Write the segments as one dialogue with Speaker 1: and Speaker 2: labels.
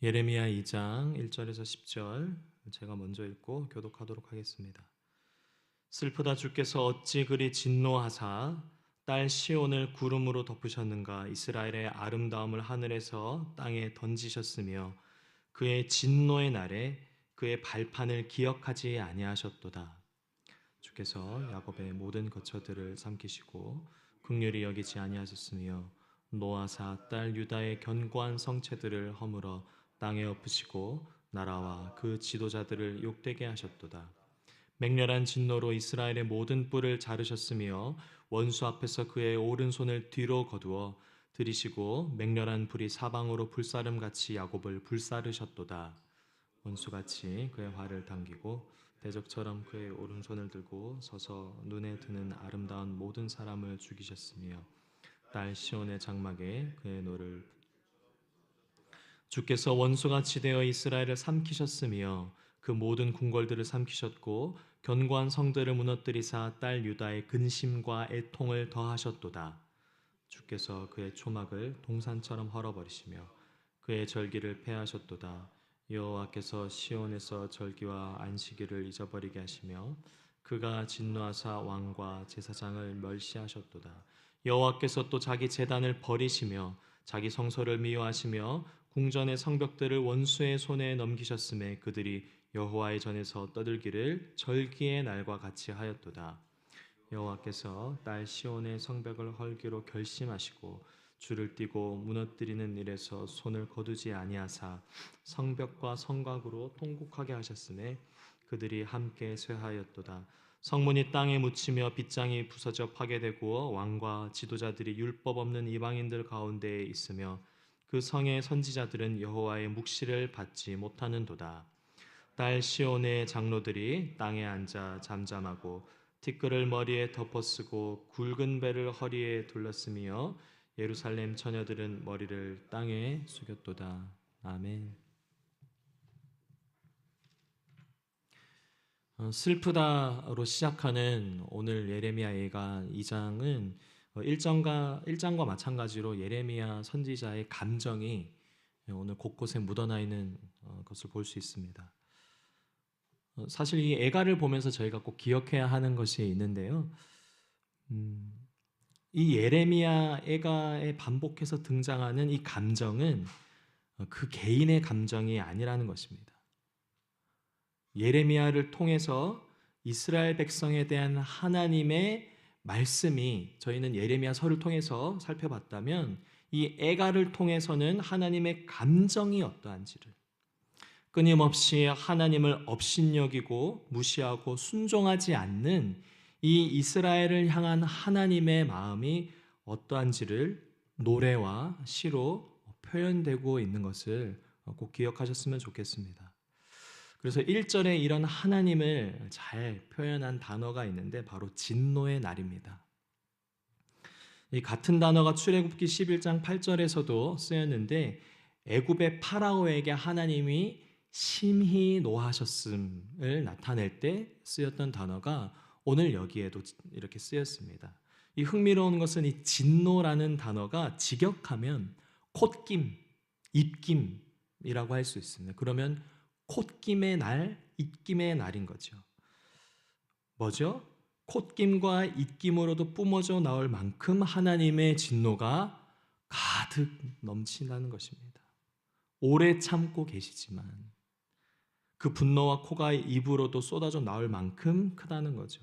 Speaker 1: 예레미야 2장 1절에서 10절 제가 먼저 읽고 교독하도록 하겠습니다. 슬프다 주께서 어찌 그리 진노하사 딸 시온을 구름으로 덮으셨는가. 이스라엘의 아름다움을 하늘에서 땅에 던지셨으며 그의 진노의 날에 그의 발판을 기억하지 아니하셨도다. 주께서 야곱의 모든 거처들을 삼키시고 긍휼히 여기지 아니하셨으며 노아사 딸 유다의 견고한 성체들을 허물어 땅에 엎으시고 나라와 그 지도자들을 욕되게 하셨도다. 맹렬한 진노로 이스라엘의 모든 뿔을 자르셨으며 원수 앞에서 그의 오른손을 뒤로 거두어 들이시고 맹렬한 불이 사방으로 불사름같이 야곱을 불사르셨도다. 원수같이 그의 활을 당기고 대적처럼 그의 오른손을 들고 서서 눈에 드는 아름다운 모든 사람을 죽이셨으며 딸 시온의 장막에 그의 노를 주께서 원수같이 되어 이스라엘을 삼키셨으며 그 모든 궁궐들을 삼키셨고 견고한 성들을 무너뜨리사 딸 유다의 근심과 애통을 더하셨도다. 주께서 그의 초막을 동산처럼 헐어버리시며 그의 절기를 폐하셨도다. 여호와께서 시온에서 절기와 안식일을 잊어버리게 하시며 그가 진노하사 왕과 제사장을 멸시하셨도다. 여호와께서 또 자기 제단을 버리시며 자기 성소를 미워하시며 궁전의 성벽들을 원수의 손에 넘기셨음에 그들이 여호와의 전에서 떠들기를 절기의 날과 같이 하였도다. 여호와께서 딸 시온의 성벽을 헐기로 결심하시고 줄을 띠고 무너뜨리는 일에서 손을 거두지 아니하사 성벽과 성곽으로 통곡하게 하셨음에 그들이 함께 쇠하였도다. 성문이 땅에 묻히며 빗장이 부서져 파괴되고 왕과 지도자들이 율법 없는 이방인들 가운데에 있으며 그 성의 선지자들은 여호와의 묵시를 받지 못하는도다. 딸 시온의 장로들이 땅에 앉아 잠잠하고 티끌을 머리에 덮어쓰고 굵은 배를 허리에 둘렀으며 예루살렘 처녀들은 머리를 땅에 숙였도다. 아멘. 슬프다로 시작하는 오늘 예레미야 예가 2장은 1장과 마찬가지로 예레미야 선지자의 감정이 오늘 곳곳에 묻어나 있는 것을 볼 수 있습니다. 사실 이 애가를 보면서 저희가 꼭 기억해야 하는 것이 있는데요. 이 예레미야 애가에 반복해서 등장하는 이 감정은 그 개인의 감정이 아니라는 것입니다. 예레미야를 통해서 이스라엘 백성에 대한 하나님의 말씀이 저희는 예레미야서를 통해서 살펴봤다면 이 애가를 통해서는 하나님의 감정이 어떠한지를 끊임없이 하나님을 업신여기고 무시하고 순종하지 않는 이 이스라엘을 향한 하나님의 마음이 어떠한지를 노래와 시로 표현되고 있는 것을 꼭 기억하셨으면 좋겠습니다. 그래서 1절에 이런 하나님을 잘 표현한 단어가 있는데 바로 진노의 날입니다. 이 같은 단어가 출애굽기 11장 8절에서도 쓰였는데 애굽의 파라오에게 하나님이 심히 노하셨음을 나타낼 때 쓰였던 단어가 오늘 여기에도 이렇게 쓰였습니다. 이 흥미로운 것은 이 진노라는 단어가 직역하면 콧김, 입김이라고 할 수 있습니다. 그러면 콧김의 날, 입김의 날인 거죠. 뭐죠? 콧김과 입김으로도 뿜어져 나올 만큼 하나님의 진노가 가득 넘친다는 것입니다. 오래 참고 계시지만 그 분노와 코가 입으로도 쏟아져 나올 만큼 크다는 거죠.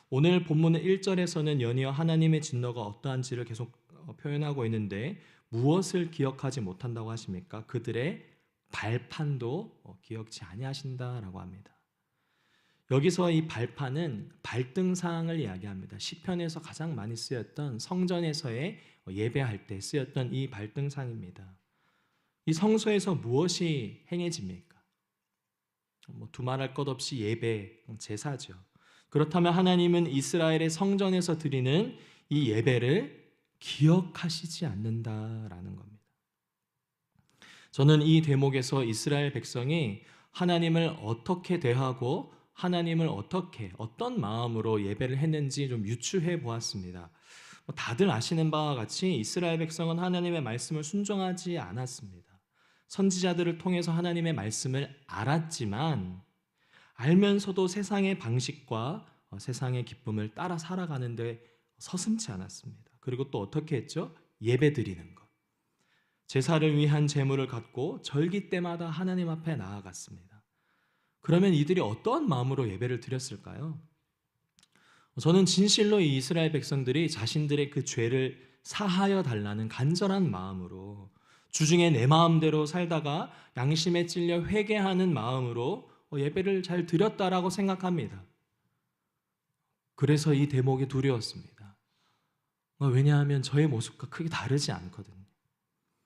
Speaker 1: 오늘 본문의 1절에서는 연이어 하나님의 진노가 어떠한지를 계속 표현하고 있는데 무엇을 기억하지 못한다고 하십니까? 그들의 발판도 기억지 아니하신다라고 합니다. 여기서 이 발판은 발등상을 이야기합니다. 시편에서 가장 많이 쓰였던 성전에서의 예배할 때 쓰였던 이 발등상입니다. 이 성소에서 무엇이 행해집니까? 두말할 것 없이 예배, 제사죠. 그렇다면 하나님은 이스라엘의 성전에서 드리는 이 예배를 기억하시지 않는다라는 겁니다. 저는 이 대목에서 이스라엘 백성이 하나님을 어떻게 대하고 하나님을 어떤 마음으로 예배를 했는지 좀 유추해 보았습니다. 다들 아시는 바와 같이 이스라엘 백성은 하나님의 말씀을 순종하지 않았습니다. 선지자들을 통해서 하나님의 말씀을 알았지만 알면서도 세상의 방식과 세상의 기쁨을 따라 살아가는데 서슴지 않았습니다. 그리고 또 어떻게 했죠? 예배 드리는 것. 제사를 위한 제물을 갖고 절기 때마다 하나님 앞에 나아갔습니다. 그러면 이들이 어떠한 마음으로 예배를 드렸을까요? 저는 진실로 이 이스라엘 백성들이 자신들의 그 죄를 사하여 달라는 간절한 마음으로, 주중에 내 마음대로 살다가 양심에 찔려 회개하는 마음으로 예배를 잘 드렸다라고 생각합니다. 그래서 이 대목이 두려웠습니다. 왜냐하면 저의 모습과 크게 다르지 않거든요.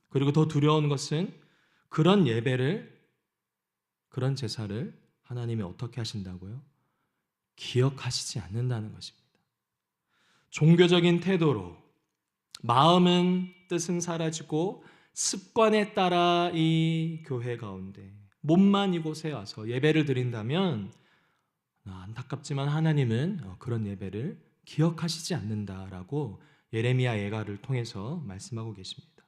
Speaker 1: 그리고 더 두려운 것은 그런 예배를, 그런 제사를 하나님이 어떻게 하신다고요? 기억하시지 않는다는 것입니다. 종교적인 태도로 마음은, 뜻은 사라지고 습관에 따라 이 교회 가운데 몸만 이곳에 와서 예배를 드린다면 안타깝지만 하나님은 그런 예배를 기억하시지 않는다라고 예레미야 예가를 통해서 말씀하고 계십니다.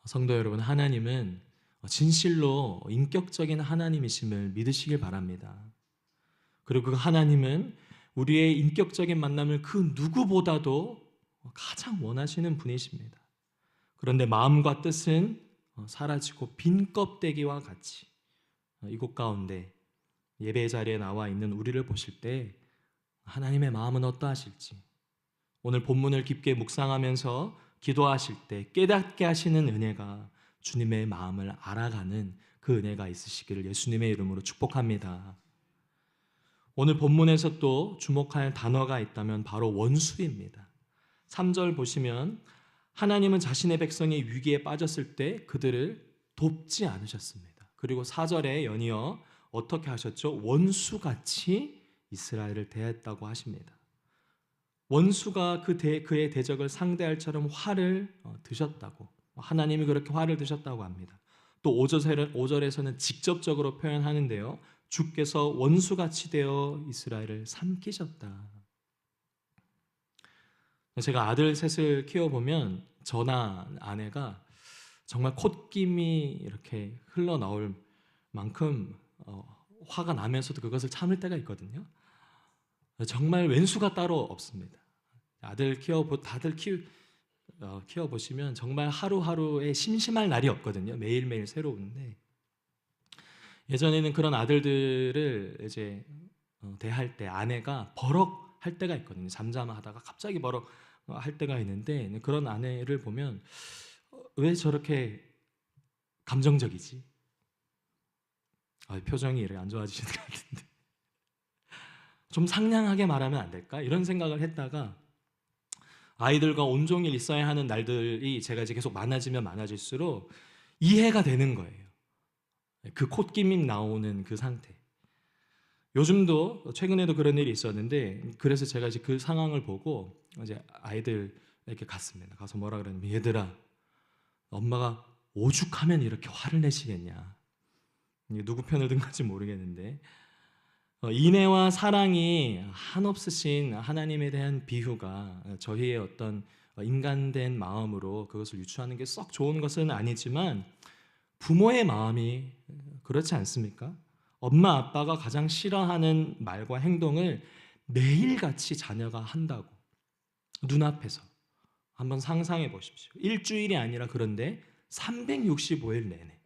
Speaker 1: 성도 여러분, 하나님은 진실로 인격적인 하나님이심을 믿으시길 바랍니다. 그리고 그 하나님은 우리의 인격적인 만남을 그 누구보다도 가장 원하시는 분이십니다. 그런데 마음과 뜻은 사라지고 빈 껍데기와 같이 이곳 가운데 예배 자리에 나와 있는 우리를 보실 때 하나님의 마음은 어떠하실지, 오늘 본문을 깊게 묵상하면서 기도하실 때 깨닫게 하시는 은혜가, 주님의 마음을 알아가는 그 은혜가 있으시기를 예수님의 이름으로 축복합니다. 오늘 본문에서 또 주목할 단어가 있다면 바로 원수입니다. 3절 보시면 하나님은 자신의 백성이 위기에 빠졌을 때 그들을 돕지 않으셨습니다. 그리고 4절에 연이어 어떻게 하셨죠? 원수같이 이스라엘을 대했다고 하십니다. 원수가 그의 대적을 상대할 처럼 화를 드셨다고, 하나님이 그렇게 화를 드셨다고 합니다. 또 5절에서는 직접적으로 표현하는데요, 주께서 원수같이 되어 이스라엘을 삼키셨다. 제가 아들 셋을 키워보면 저나 아내가 정말 콧김이 이렇게 흘러나올 만큼 화가 나면서도 그것을 참을 때가 있거든요. 정말 왼수가 따로 없습니다. 다들 키워보시면 정말 하루하루에 심심할 날이 없거든요. 매일매일 새로운데, 예전에는 그런 아들들을 이제 대할 때 아내가 버럭 할 때가 있거든요. 잠잠하다가 갑자기 버럭 할 때가 있는데, 그런 아내를 보면 왜 저렇게 감정적이지? 표정이 이렇게 안 좋아지시는 것 같은데 좀 상냥하게 말하면 안 될까? 이런 생각을 했다가 아이들과 온종일 있어야 하는 날들이 제가 이제 계속 많아지면 많아질수록 이해가 되는 거예요. 그 콧김이 나오는 그 상태. 요즘도 최근에도 그런 일이 있었는데, 그래서 제가 이제 그 상황을 보고 이제 아이들에게 갔습니다. 가서 뭐라 그러냐면, 얘들아, 엄마가 오죽하면 이렇게 화를 내시겠냐. 누구 편을 든 건지 모르겠는데, 인애와 사랑이 한없으신 하나님에 대한 비유가 저희의 어떤 인간된 마음으로 그것을 유추하는 게 썩 좋은 것은 아니지만, 부모의 마음이 그렇지 않습니까? 엄마 아빠가 가장 싫어하는 말과 행동을 매일같이 자녀가 한다고, 눈앞에서 한번 상상해 보십시오. 일주일이 아니라 그런데 365일 내내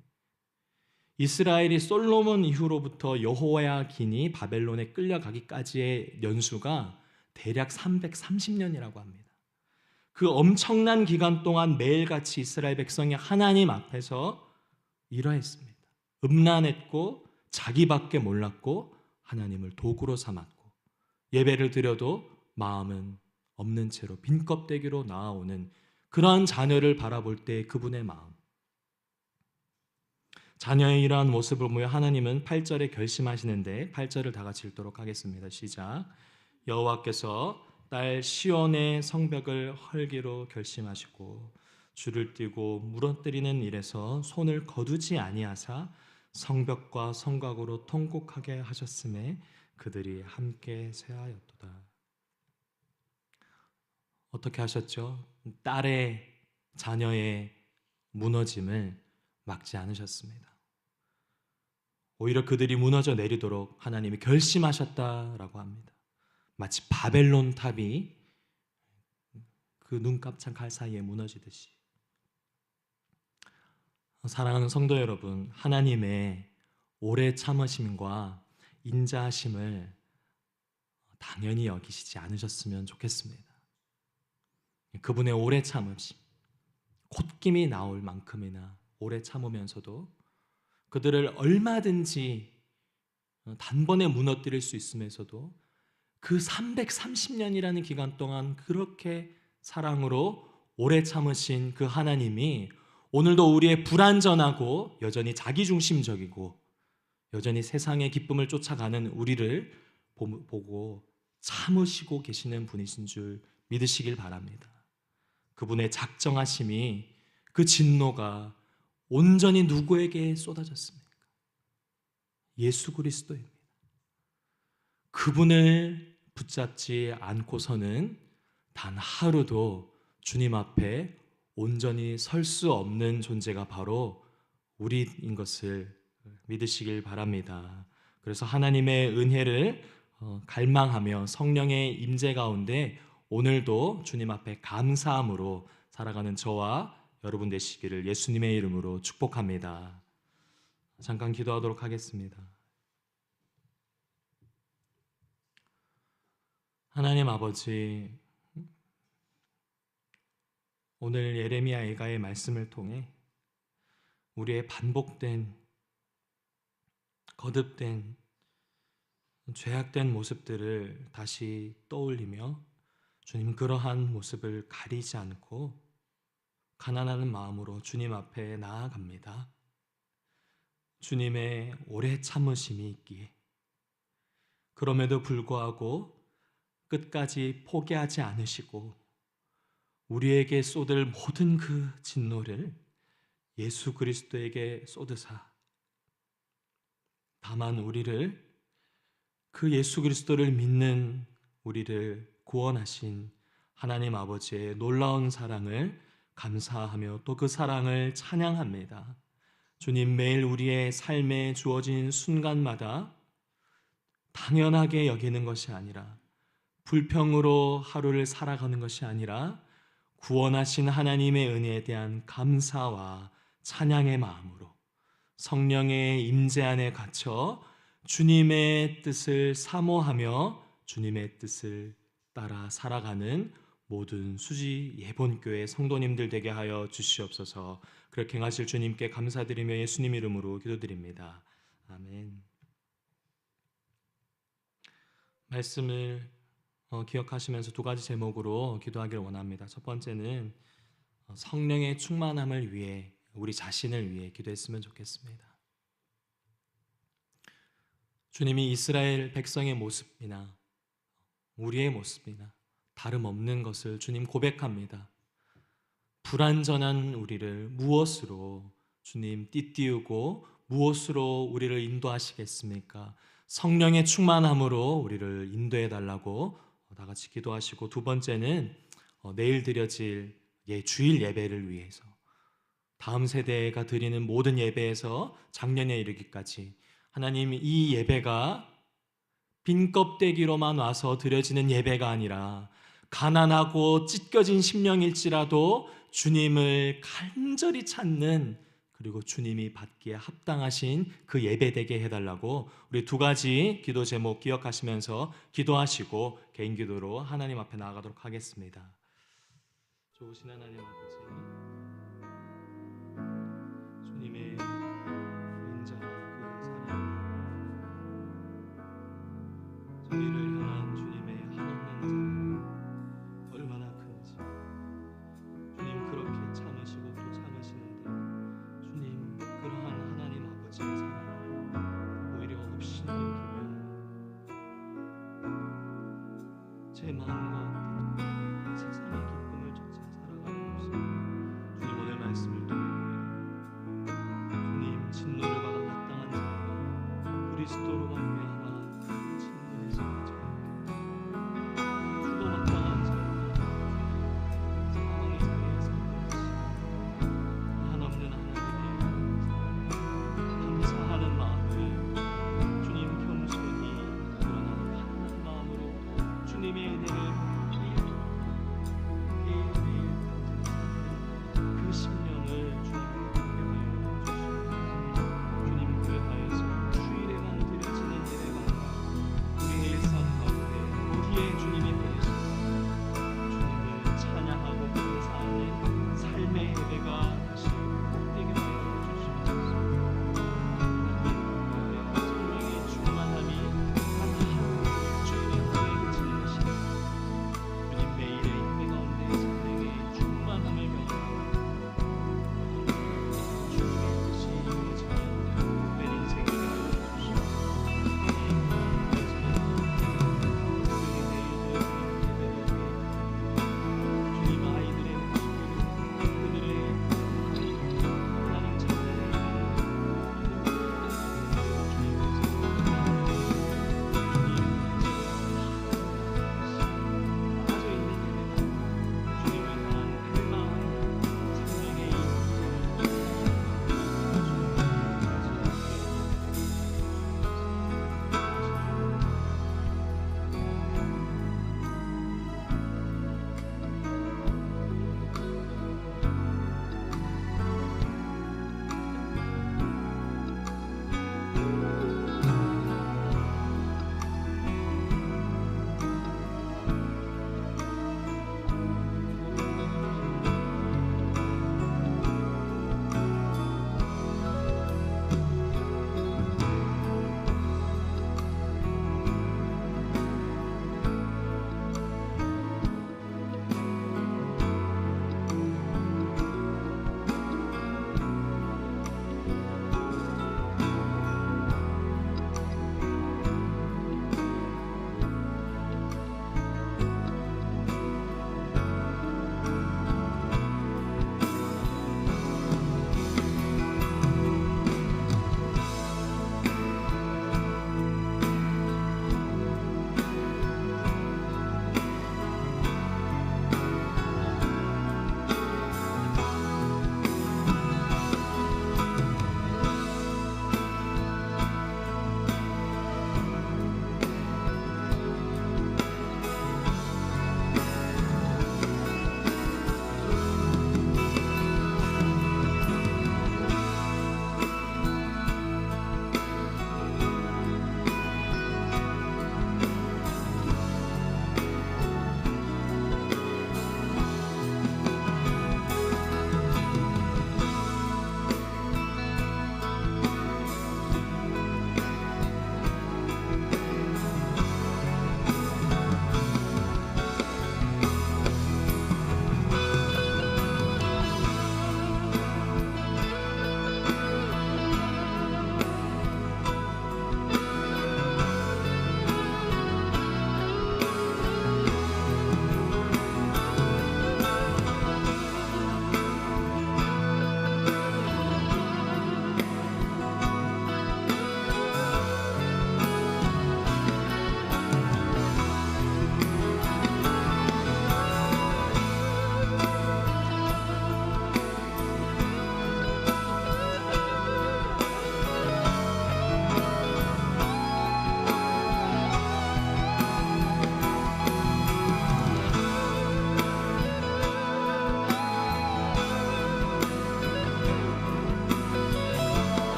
Speaker 1: 이스라엘이 솔로몬 이후로부터 여호야긴이 바벨론에 끌려가기까지의 연수가 대략 330년이라고 합니다. 그 엄청난 기간 동안 매일같이 이스라엘 백성이 하나님 앞에서 이러했습니다. 음란했고 자기밖에 몰랐고 하나님을 도구로 삼았고, 예배를 드려도 마음은 없는 채로 빈 껍데기로 나아오는 그러한 자녀를 바라볼 때 그분의 마음, 자녀의 이러한 모습을 보며 하나님은 8절에 결심하시는데, 8절을 다 같이 읽도록 하겠습니다. 시작. 여호와께서 딸 시온의 성벽을 헐기로 결심하시고 줄을 띄고 무너뜨리는 일에서 손을 거두지 아니하사 성벽과 성곽으로 통곡하게 하셨음에 그들이 함께 쇠하였도다. 어떻게 하셨죠? 딸의, 자녀의 무너짐을 막지 않으셨습니다. 오히려 그들이 무너져 내리도록 하나님이 결심하셨다라고 합니다. 마치 바벨론 탑이 그 눈 깜짝할 사이에 무너지듯이. 사랑하는 성도 여러분, 하나님의 오래 참으심과 인자하심을 당연히 여기시지 않으셨으면 좋겠습니다. 그분의 오래 참으심, 콧김이 나올 만큼이나 오래 참으면서도 그들을 얼마든지 단번에 무너뜨릴 수 있으면서도 그 330년이라는 기간 동안 그렇게 사랑으로 오래 참으신 그 하나님이 오늘도 우리의 불완전하고 여전히 자기중심적이고 여전히 세상의 기쁨을 쫓아가는 우리를 보고 참으시고 계시는 분이신 줄 믿으시길 바랍니다. 그분의 작정하심이, 그 진노가 온전히 누구에게 쏟아졌습니까? 예수 그리스도입니다. 그분을 붙잡지 않고서는 단 하루도 주님 앞에 온전히 설 수 없는 존재가 바로 우리인 것을 믿으시길 바랍니다. 그래서 하나님의 은혜를 갈망하며 성령의 임재 가운데 오늘도 주님 앞에 감사함으로 살아가는 저와 여러분 되시기를 예수님의 이름으로 축복합니다. 잠깐 기도하도록 하겠습니다. 하나님 아버지, 오늘 예레미야 애가의 말씀을 통해 우리의 반복된, 거듭된, 죄악된 모습들을 다시 떠올리며 주님, 그러한 모습을 가리지 않고 가난한 마음으로 주님 앞에 나아갑니다. 주님의 오래 참으심이 있기에 그럼에도 불구하고 끝까지 포기하지 않으시고 우리에게 쏟을 모든 그 진노를 예수 그리스도에게 쏟으사 다만 우리를, 그 예수 그리스도를 믿는 우리를 구원하신 하나님 아버지의 놀라운 사랑을 감사하며 또 그 사랑을 찬양합니다. 주님, 매일 우리의 삶에 주어진 순간마다 당연하게 여기는 것이 아니라, 불평으로 하루를 살아가는 것이 아니라 구원하신 하나님의 은혜에 대한 감사와 찬양의 마음으로 성령의 임재 안에 갇혀 주님의 뜻을 사모하며 주님의 뜻을 따라 살아가는 모든 수지 예본교회 성도님들 되게 하여 주시옵소서. 그렇게 행하실 주님께 감사드리며 예수님 이름으로 기도드립니다. 아멘. 말씀을 기억하시면서 두 가지 제목으로 기도하기를 원합니다. 첫 번째는 성령의 충만함을 위해, 우리 자신을 위해 기도했으면 좋겠습니다. 주님이 이스라엘 백성의 모습이나 우리의 모습이나 다름없는 것을 주님 고백합니다. 불완전한 우리를 무엇으로 주님 띠띠우고 무엇으로 우리를 인도하시겠습니까? 성령의 충만함으로 우리를 인도해 달라고 다 같이 기도하시고, 두 번째는 내일 드려질 주일 예배를 위해서, 다음 세대가 드리는 모든 예배에서 작년에 이르기까지 하나님, 이 예배가 빈 껍데기로만 와서 드려지는 예배가 아니라 가난하고 찢겨진 심령일지라도 주님을 간절히 찾는, 그리고 주님이 받기에 합당하신 그 예배되게 해달라고 우리 두 가지 기도 제목 기억하시면서 기도하시고 개인 기도로 하나님 앞에 나아가도록 하겠습니다. 좋으신 하나님 아버지, 주님의 인자와 그 사랑, 저희를 향한 주님의 한없는 사랑 얼마나 큰지, 주님 그렇게 참으시고 또 참으시는데 주님, 그러한 하나님 아버지의 사랑을 오히려 없이 넘기며 제 마음과